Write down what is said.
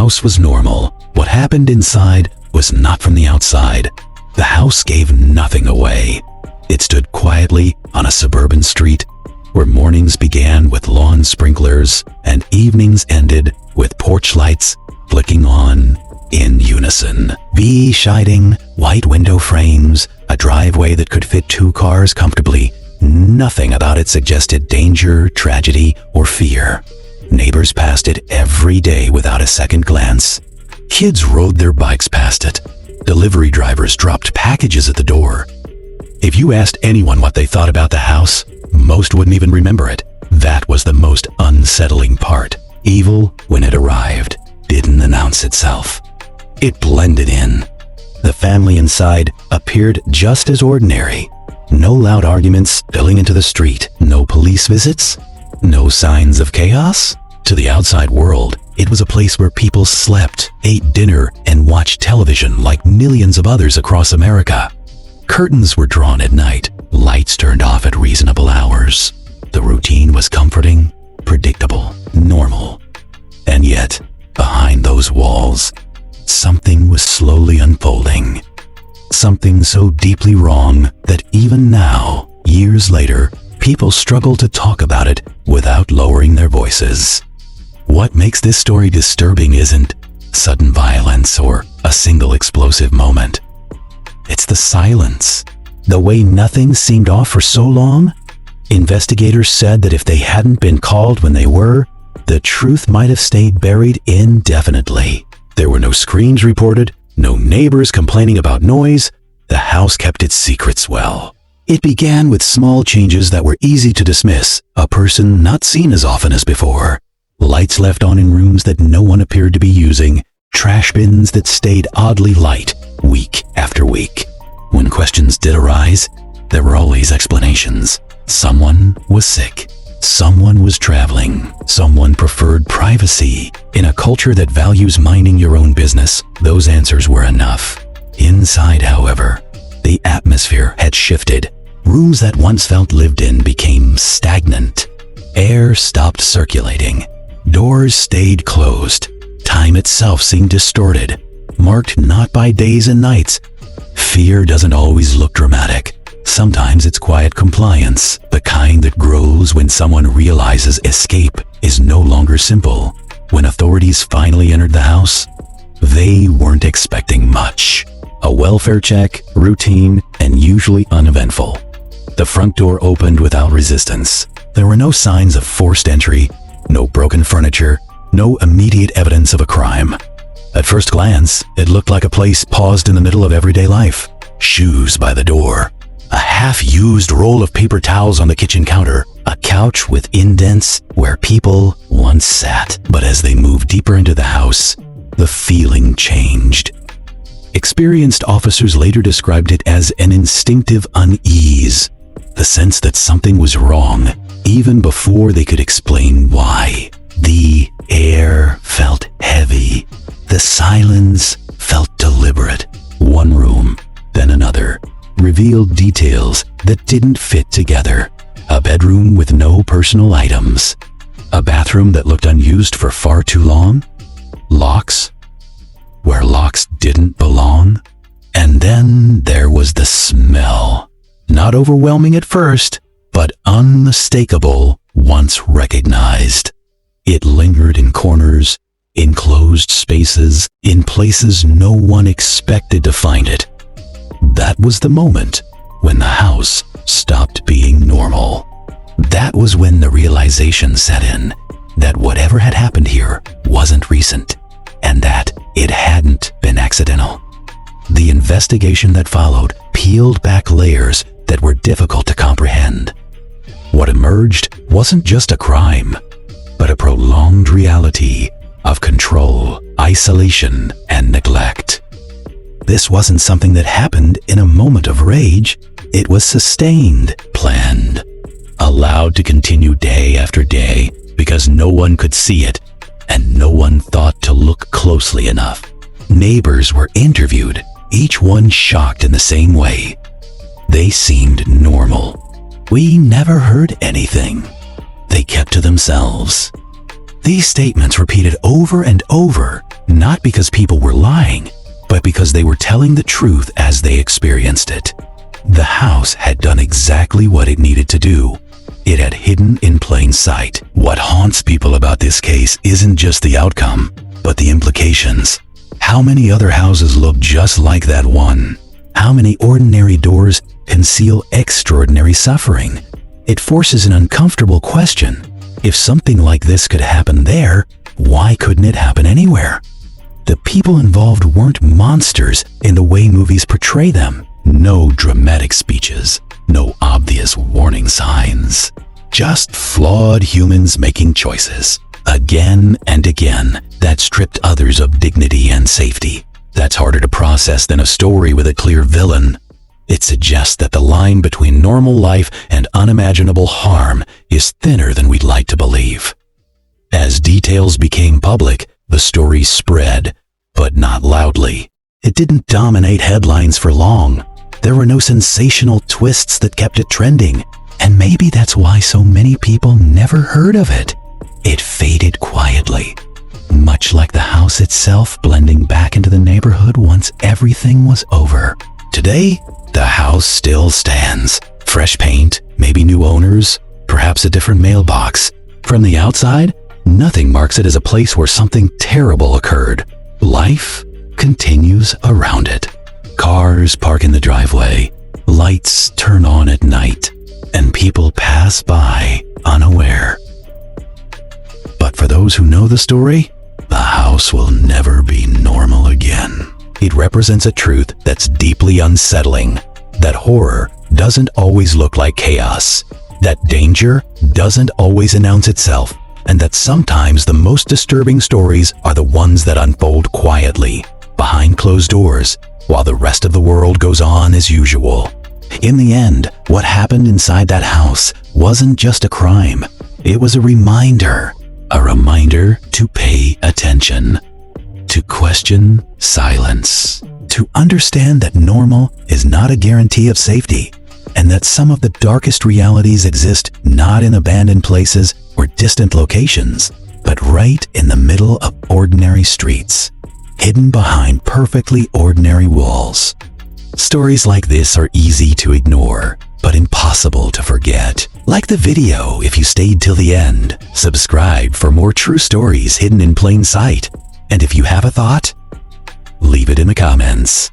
house was normal. What happened inside was not from the outside. The house gave nothing away. It stood quietly on a suburban street where mornings began with lawn sprinklers and evenings ended with porch lights flicking on in unison. V-shading, white window frames, a driveway that could fit 2 cars comfortably. Nothing about it suggested danger, tragedy, or fear. Neighbors passed it every day without a second glance. Kids rode their bikes past it. Delivery drivers dropped packages at the door. If you asked anyone what they thought about the house, most wouldn't even remember it. That was the most unsettling part. Evil, when it arrived, didn't announce itself. It blended in. The family inside appeared just as ordinary. No loud arguments spilling into the street. No police visits. No signs of chaos. To the outside world, it was a place where people slept, ate dinner, and watched television like millions of others across America. Curtains were drawn at night, lights turned off at reasonable hours. The routine was comforting, predictable, normal. And yet, behind those walls, something was slowly unfolding. Something so deeply wrong that even now, years later, people struggle to talk about it without lowering their voices. What makes this story disturbing isn't sudden violence or a single explosive moment. It's the silence. The way nothing seemed off for so long. Investigators said that if they hadn't been called when they were, the truth might have stayed buried indefinitely. There were no screams reported, no neighbors complaining about noise. The house kept its secrets well. It began with small changes that were easy to dismiss. A person not seen as often as before. Lights left on in rooms that no one appeared to be using. Trash bins that stayed oddly light, week after week. When questions did arise, there were always explanations. Someone was sick. Someone was traveling. Someone preferred privacy. In a culture that values minding your own business, those answers were enough. Inside, however, the atmosphere had shifted. Rooms that once felt lived in became stagnant. Air stopped circulating. Doors stayed closed. Time itself seemed distorted, marked not by days and nights. Fear doesn't always look dramatic. Sometimes it's quiet compliance, the kind that grows when someone realizes escape is no longer simple. When authorities finally entered the house, they weren't expecting much. A welfare check, routine, and usually uneventful. The front door opened without resistance. There were no signs of forced entry, no broken furniture, no immediate evidence of a crime. At first glance, it looked like a place paused in the middle of everyday life. Shoes by the door, a half-used roll of paper towels on the kitchen counter, a couch with indents where people once sat. But as they moved deeper into the house, the feeling changed. Experienced officers later described it as an instinctive unease, the sense that something was wrong, even before they could explain why. The air felt heavy. The silence felt deliberate. One room, then another, revealed details that didn't fit together. A bedroom with no personal items. A bathroom that looked unused for far too long. Locks where locks didn't belong. And then there was the smell. Not overwhelming at first, but unmistakable once recognized. It lingered in corners, in closed spaces, in places no one expected to find it. That was the moment when the house stopped being normal. That was when the realization set in that whatever had happened here wasn't recent, and that it hadn't been accidental. The investigation that followed peeled back layers that were difficult to comprehend. What emerged wasn't just a crime, but a prolonged reality of control, isolation, and neglect. This wasn't something that happened in a moment of rage. It was sustained, planned, allowed to continue day after day because no one could see it and no one thought to look closely enough. Neighbors were interviewed, each one shocked in the same way. They seemed normal. "We never heard anything," they kept to themselves. These statements repeated over and over, not because people were lying, but because they were telling the truth as they experienced it. The house had done exactly what it needed to do. It had hidden in plain sight. What haunts people about this case isn't just the outcome, but the implications. How many other houses look just like that one? How many ordinary doors conceal extraordinary suffering? It forces an uncomfortable question. If something like this could happen there, why couldn't it happen anywhere? The people involved weren't monsters in the way movies portray them. No dramatic speeches, no obvious warning signs. Just flawed humans making choices, again and again, that stripped others of dignity and safety. That's harder to process than a story with a clear villain. It suggests that the line between normal life and unimaginable harm is thinner than we'd like to believe. As details became public, the story spread, but not loudly. It didn't dominate headlines for long. There were no sensational twists that kept it trending, and maybe that's why so many people never heard of it. It faded quietly, much like the house itself blending back into the neighborhood once everything was over. Today, the house still stands. Fresh paint, maybe new owners, perhaps a different mailbox. From the outside, nothing marks it as a place where something terrible occurred. Life continues around it. Cars park in the driveway, lights turn on at night, and people pass by unaware. But for those who know the story, the house will never be normal again. It represents a truth that's deeply unsettling, that horror doesn't always look like chaos, that danger doesn't always announce itself, and that sometimes the most disturbing stories are the ones that unfold quietly, behind closed doors, while the rest of the world goes on as usual. In the end, what happened inside that house wasn't just a crime. It was a reminder to pay attention, to question silence, to understand that normal is not a guarantee of safety, and that some of the darkest realities exist not in abandoned places or distant locations, but right in the middle of ordinary streets, hidden behind perfectly ordinary walls. Stories like this are easy to ignore, but impossible to forget. Like the video if you stayed till the end. Subscribe for more true stories hidden in plain sight. And if you have a thought, leave it in the comments.